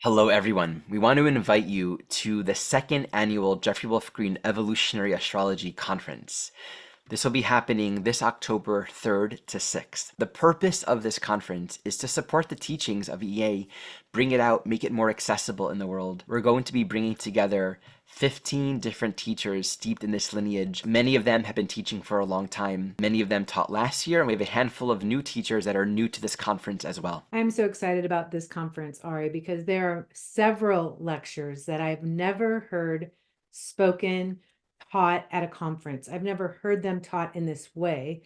Hello, everyone. We want to invite you to the second annual Jeffery Wolf Green Evolutionary Astrology Conference. This will be happening this October 3rd to 6th. The purpose of this conference is to support the teachings of EA, bring it out, make it more accessible in the world. We're going to be bringing together 15 different teachers steeped in this lineage. Many of them have been teaching for a long time. Many of them taught last year, and we have a handful of new teachers that are new to this conference as well. I'm so excited about this conference, Ari, because there are several lectures that I've never heard spoken, taught at a conference. I've never heard them taught in this way.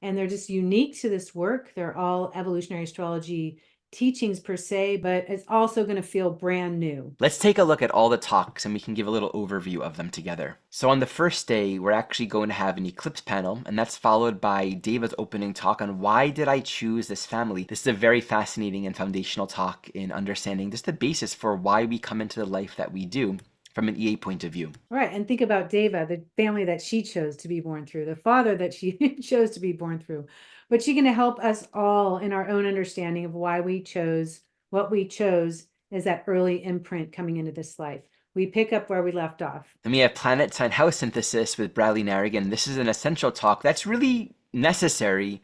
And they're just unique to this work. They're all evolutionary astrology teachings per se, but it's also going to feel brand new. Let's take a look at all the talks and we can give a little overview of them together. So on the first day, we're actually going to have an eclipse panel, and that's followed by Deva's opening talk on why did I choose this family. This is a very fascinating and foundational talk in understanding just the basis for why we come into the life that we do from an EA point of view. Right. And think about Deva, the family that she chose to be born through, the father that she chose to be born through. But she's going to help us all in our own understanding of why we chose what we chose as that early imprint coming into this life. We pick up where we left off. Then we have planet sign house synthesis with Bradley Naragon. This is an essential talk that's really necessary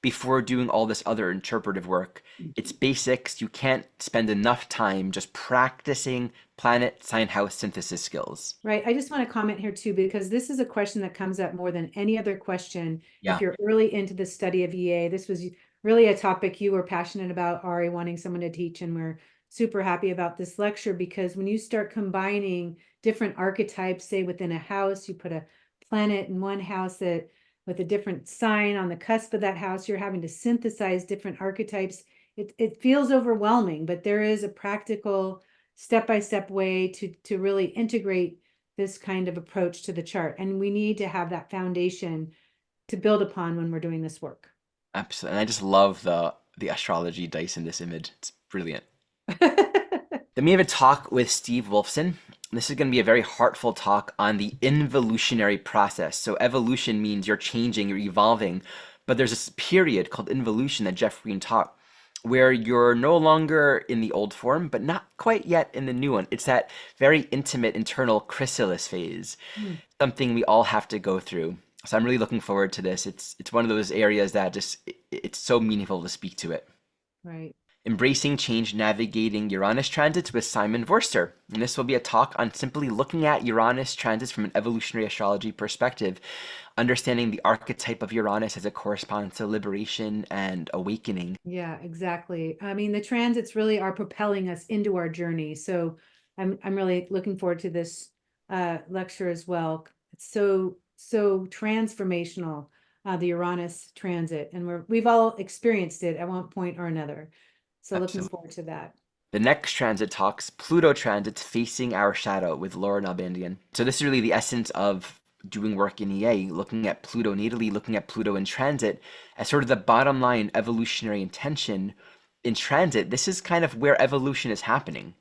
before doing all this other interpretive work. It's basics. You can't spend enough time just practicing planet sign house synthesis skills. Right. I just want to comment here too, because this is a question that comes up more than any other question. If Yeah. you're early into the study of EA, this was really a topic you were passionate about, Ari, wanting someone to teach. And we're super happy about this lecture because when you start combining different archetypes, say within a house, you put a planet in one house that with a different sign on the cusp of that house, you're having to synthesize different archetypes. It feels overwhelming, but there is a practical step-by-step way to really integrate this kind of approach to the chart. And we need to have that foundation to build upon when we're doing this work. Absolutely. And I just love the astrology dice in this image. It's brilliant. Then we have a talk with Steve Wolfson. This is going to be a very heartful talk on the involutionary process. So evolution means you're changing, you're evolving, but there's this period called involution that Jeffery taught where you're no longer in the old form, but not quite yet in the new one. It's that very intimate internal chrysalis phase, something we all have to go through. So I'm really looking forward to this. It's one of those areas that it's so meaningful to speak to it. Right. Embracing Change, Navigating Uranus Transits with Simon Vorster. And this will be a talk on simply looking at Uranus transits from an evolutionary astrology perspective, understanding the archetype of Uranus as it corresponds to liberation and awakening. Yeah, exactly. I mean, the transits really are propelling us into our journey. So I'm really looking forward to this lecture as well. It's so transformational, the Uranus transit, and we've all experienced it at one point or another. So looking Absolutely. forward to that. The next transit talks Pluto transits facing our shadow with Laura Nalbandian. So this is really the essence of doing work in EA, looking at Pluto natally, looking at Pluto in transit as sort of the bottom line evolutionary intention in transit. This is kind of where evolution is happening.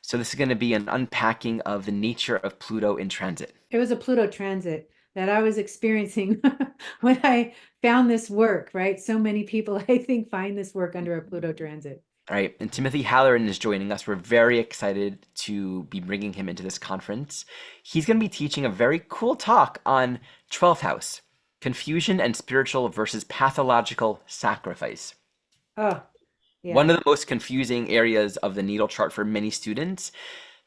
So this is going to be an unpacking of the nature of Pluto in transit. It was a Pluto transit that I was experiencing when I found this work, right? So many people, I think, find this work under a Pluto transit. All right, and Timothy Halloran is joining us. We're very excited to be bringing him into this conference. He's going to be teaching a very cool talk on 12th house, confusion and spiritual versus pathological sacrifice. Oh, One yeah. of the most confusing areas of the natal chart for many students.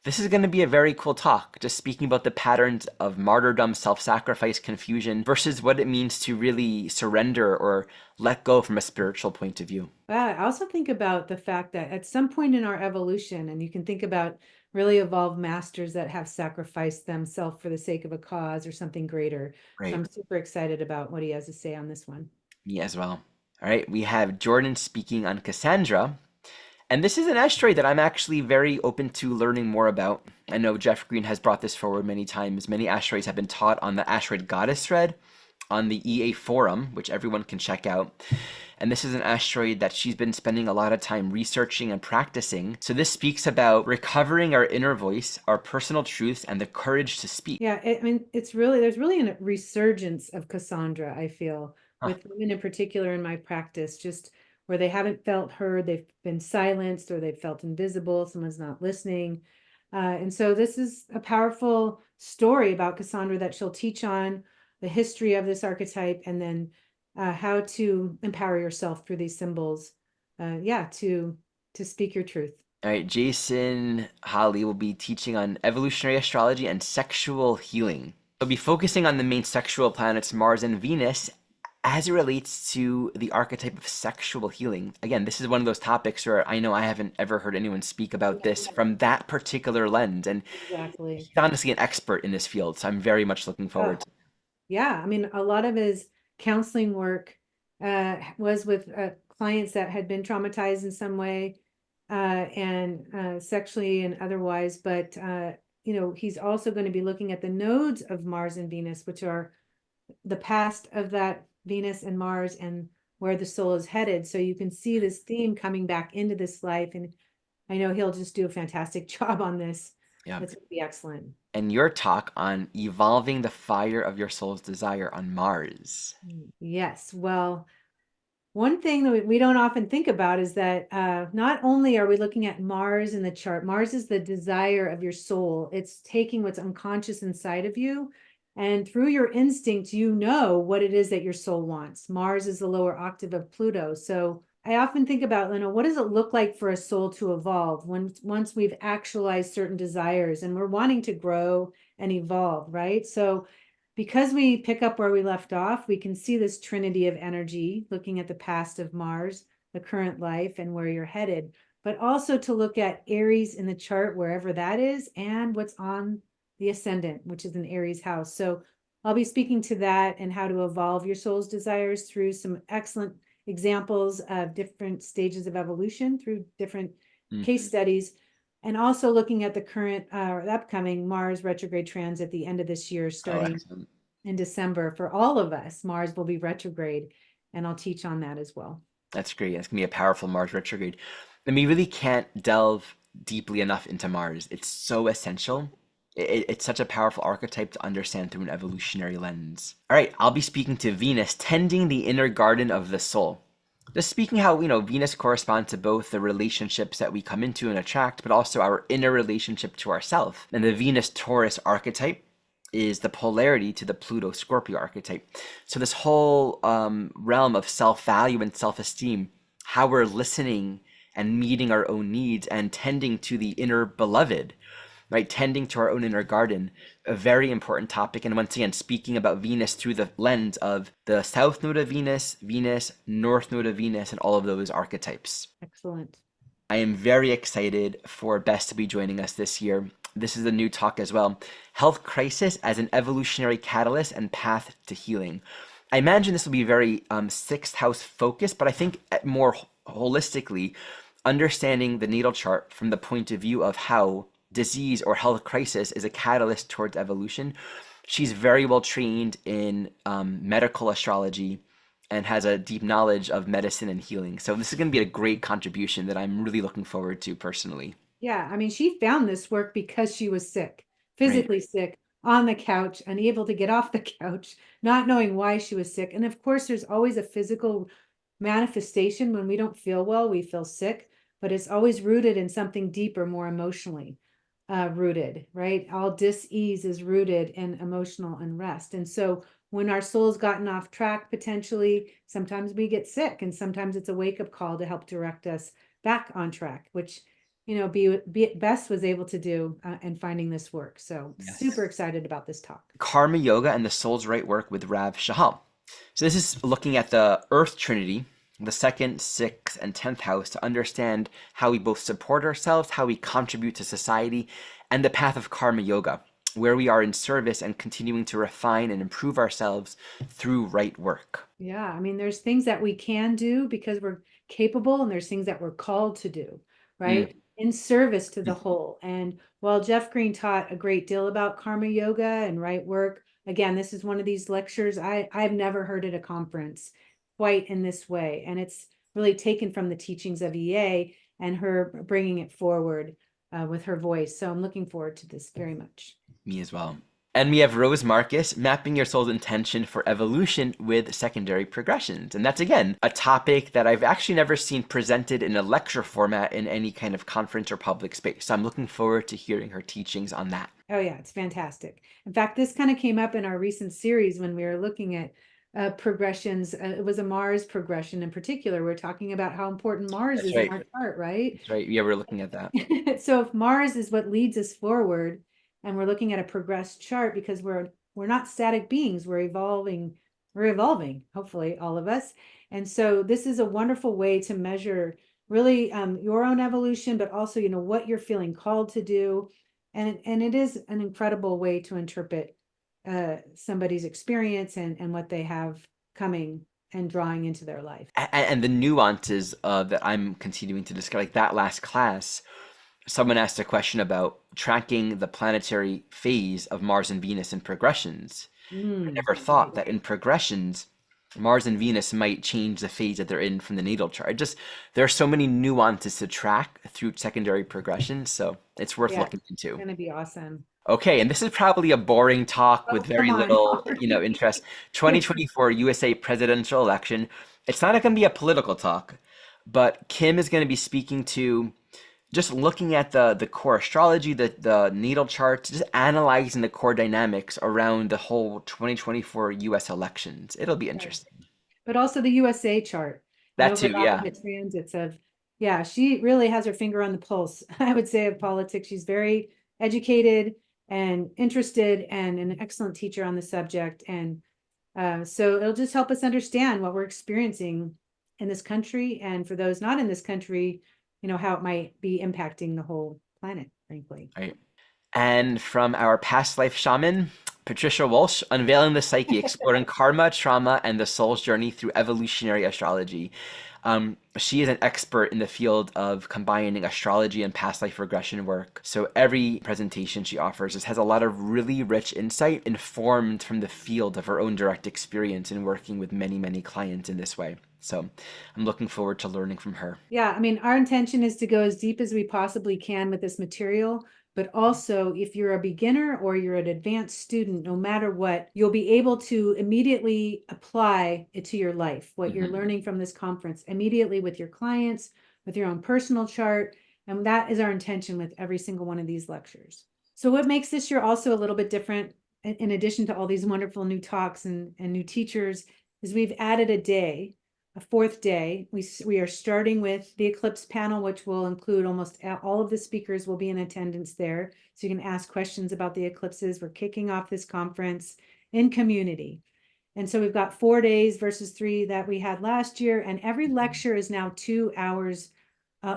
This is going to be a very cool talk, just speaking about the patterns of martyrdom, self-sacrifice, confusion, versus what it means to really surrender or let go from a spiritual point of view. I also think about the fact that at some point in our evolution, and you can think about really evolved masters that have sacrificed themselves for the sake of a cause or something greater. So Right. I'm super excited about what he has to say on this one. Me as well. All right, we have Jordyn speaking on Cassandra. And this is an asteroid that I'm actually very open to learning more about. I know Jeff Green has brought this forward many times. Many asteroids have been taught on the Asteroid Goddess thread on the EA forum, which everyone can check out. And this is an asteroid that she's been spending a lot of time researching and practicing. So this speaks about recovering our inner voice, our personal truths, and the courage to speak. Yeah, I mean, there's really a resurgence of Cassandra, I feel, Huh. with women in particular in my practice, just where they haven't felt heard, they've been silenced, or they've felt invisible, someone's not listening. And so this is a powerful story about Cassandra that she'll teach on the history of this archetype, and then how to empower yourself through these symbols. To speak your truth. All right, Jason Holley will be teaching on evolutionary astrology and sexual healing. He'll be focusing on the main sexual planets Mars and Venus as it relates to the archetype of sexual healing. Again, this is one of those topics where I know I haven't ever heard anyone speak about this from that particular lens. And Exactly. he's honestly an expert in this field, so I'm very much looking forward to it. Yeah, I mean, a lot of his counseling work was with clients that had been traumatized in some way, and sexually and otherwise. But he's also going to be looking at the nodes of Mars and Venus, which are the past of that Venus and Mars, and where the soul is headed. So you can see this theme coming back into this life, and I know he'll just do a fantastic job on this. Yeah. It's going to be excellent. And your talk on evolving the fire of your soul's desire on Mars. Yes. Well, one thing that we don't often think about is that not only are we looking at Mars in the chart, Mars is the desire of your soul. It's taking what's unconscious inside of you, and through your instinct, you know what it is that your soul wants. Mars is the lower octave of Pluto. So I often think about, what does it look like for a soul to evolve once we've actualized certain desires and we're wanting to grow and evolve, right? So because we pick up where we left off, we can see this trinity of energy, looking at the past of Mars, the current life, and where you're headed, but also to look at Aries in the chart, wherever that is, and what's on the ascendant, which is an Aries house. So I'll be speaking to that and how to evolve your soul's desires through some excellent examples of different stages of evolution through different case studies, and also looking at the current the upcoming Mars retrograde transit at the end of this year, starting in December. For all of us, Mars will be retrograde, and I'll teach on that as well. That's great. It's gonna be a powerful Mars retrograde. And we really can't delve deeply enough into Mars. It's so essential. It's such a powerful archetype to understand through an evolutionary lens. All right, I'll be speaking to Venus, tending the inner garden of the soul. Just speaking how, Venus corresponds to both the relationships that we come into and attract, but also our inner relationship to ourself. And the Venus Taurus archetype is the polarity to the Pluto Scorpio archetype. So this whole realm of self-value and self-esteem, how we're listening and meeting our own needs and tending to the inner beloved, right? Tending to our own inner garden, a very important topic. And once again, speaking about Venus through the lens of the South Node of Venus, Venus, North Node of Venus, and all of those archetypes. Excellent. I am very excited for Bess to be joining us this year. This is a new talk as well. Health crisis as an evolutionary catalyst and path to healing. I imagine this will be very sixth house focused, but I think more holistically, understanding the natal chart from the point of view of how disease or health crisis is a catalyst towards evolution. She's very well trained in medical astrology and has a deep knowledge of medicine and healing. So this is going to be a great contribution that I'm really looking forward to personally. Yeah, I mean, she found this work because she was sick, physically sick, on the couch, unable to get off the couch, not knowing why she was sick. And of course, there's always a physical manifestation. When we don't feel well, we feel sick, but it's always rooted in something deeper, more emotionally rooted, right? All dis-ease is rooted in emotional unrest. And so when our soul's gotten off track, potentially, sometimes we get sick, and sometimes it's a wake-up call to help direct us back on track, which Bess was able to do in finding this work. So super excited about this talk. Karma Yoga and the Soul's Right Work with Rav Chahal. So this is looking at the Earth Trinity, the 2nd, 6th, and 10th house to understand how we both support ourselves, how we contribute to society, and the path of Karma Yoga, where we are in service and continuing to refine and improve ourselves through right work. Yeah, I mean, there's things that we can do because we're capable, and there's things that we're called to do, right? In service to the whole. And while Jeff Green taught a great deal about Karma Yoga and right work, again, this is one of these lectures I've never heard at a conference quite in this way. And it's really taken from the teachings of EA and her bringing it forward with her voice. So I'm looking forward to this very much. Me as well. And we have Rose Marcus, mapping your soul's intention for evolution with secondary progressions. And that's, again, a topic that I've actually never seen presented in a lecture format in any kind of conference or public space. So I'm looking forward to hearing her teachings on that. Oh yeah, it's fantastic. In fact, this kind of came up in our recent series when we were looking at progressions. It was a Mars progression in particular. We're talking about how important Mars That's is in right. our chart, right? That's right. Yeah, we're looking at that. So if Mars is what leads us forward, and we're looking at a progressed chart because we're not static beings, we're evolving, hopefully all of us. And so this is a wonderful way to measure really your own evolution, but also, what you're feeling called to do. And it is an incredible way to interpret somebody's experience and what they have coming and drawing into their life. And the nuances that I'm continuing to discuss, like that last class, someone asked a question about tracking the planetary phase of Mars and Venus in progressions. I never thought that in progressions, Mars and Venus might change the phase that they're in from the natal chart. There are so many nuances to track through secondary progressions, so it's worth looking It's into. going to be awesome. Okay, and this is probably a boring talk with Oh, very come on. little, interest. 2024 USA presidential election. It's not going to be a political talk, but Kim is going to be speaking to just looking at the core astrology, the natal charts, just analyzing the core dynamics around the whole 2024 US elections. It'll be interesting. But also the USA chart and That too, overlapping yeah. the transits of, yeah, she really has her finger on the pulse, I would say, of politics. She's very educated and interested and an excellent teacher on the subject. And so it'll just help us understand what we're experiencing in this country. And for those not in this country, how it might be impacting the whole planet, frankly. Right. And from our past life shaman, Patricia Walsh, unveiling the psyche, exploring karma, trauma, and the soul's journey through evolutionary astrology. She is an expert in the field of combining astrology and past life regression work. So every presentation she offers just has a lot of really rich insight informed from the field of her own direct experience in working with many, many clients in this way. So I'm looking forward to learning from her. Yeah, I mean, our intention is to go as deep as we possibly can with this material, but also if you're a beginner or you're an advanced student, no matter what, you'll be able to immediately apply it to your life, what you're learning from this conference, immediately with your clients, with your own personal chart. And that is our intention with every single one of these lectures. So what makes this year also a little bit different, in addition to all these wonderful new talks and new teachers, is we've added a day, a fourth day. We are starting with the Eclipse Panel, which will include almost all of the speakers will be in attendance there. So you can ask questions about the eclipses. We're kicking off this conference in community. And so we've got 4 days versus 3 that we had last year. And every lecture is now 2 hours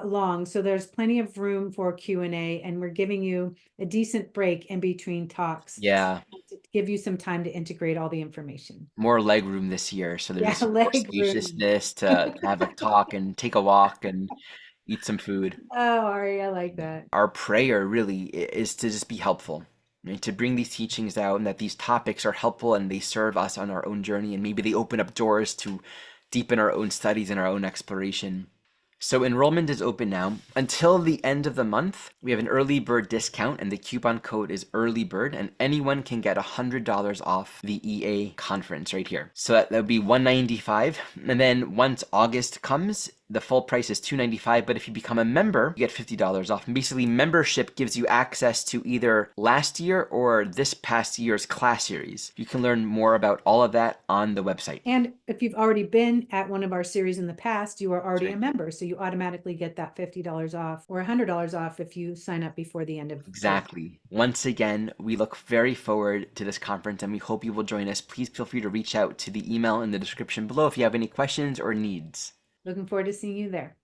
long. So there's plenty of room for Q&A, and we're giving you a decent break in between talks. Yeah. To give you some time to integrate all the information. More leg room this year, so there's more leg room. spaciousness to have a talk and take a walk and eat some food. Oh, Ari, I like that. Our prayer really is to just be helpful, right? To bring these teachings out and that these topics are helpful and they serve us on our own journey, and maybe they open up doors to deepen our own studies and our own exploration. So enrollment is open now. Until the end of the month, we have an early bird discount, and the coupon code is early bird, and anyone can get $100 off the EA conference right here. So that would be $195. And then once August comes, the full price is $295, but if you become a member, you get $50 off. And basically, membership gives you access to either last year or this past year's class series. You can learn more about all of that on the website. And if you've already been at one of our series in the past, you are already a member. So you automatically get that $50 off or $100 off if you sign up before the end of Exactly. Once again, we look very forward to this conference, and we hope you will join us. Please feel free to reach out to the email in the description below if you have any questions or needs. Looking forward to seeing you there.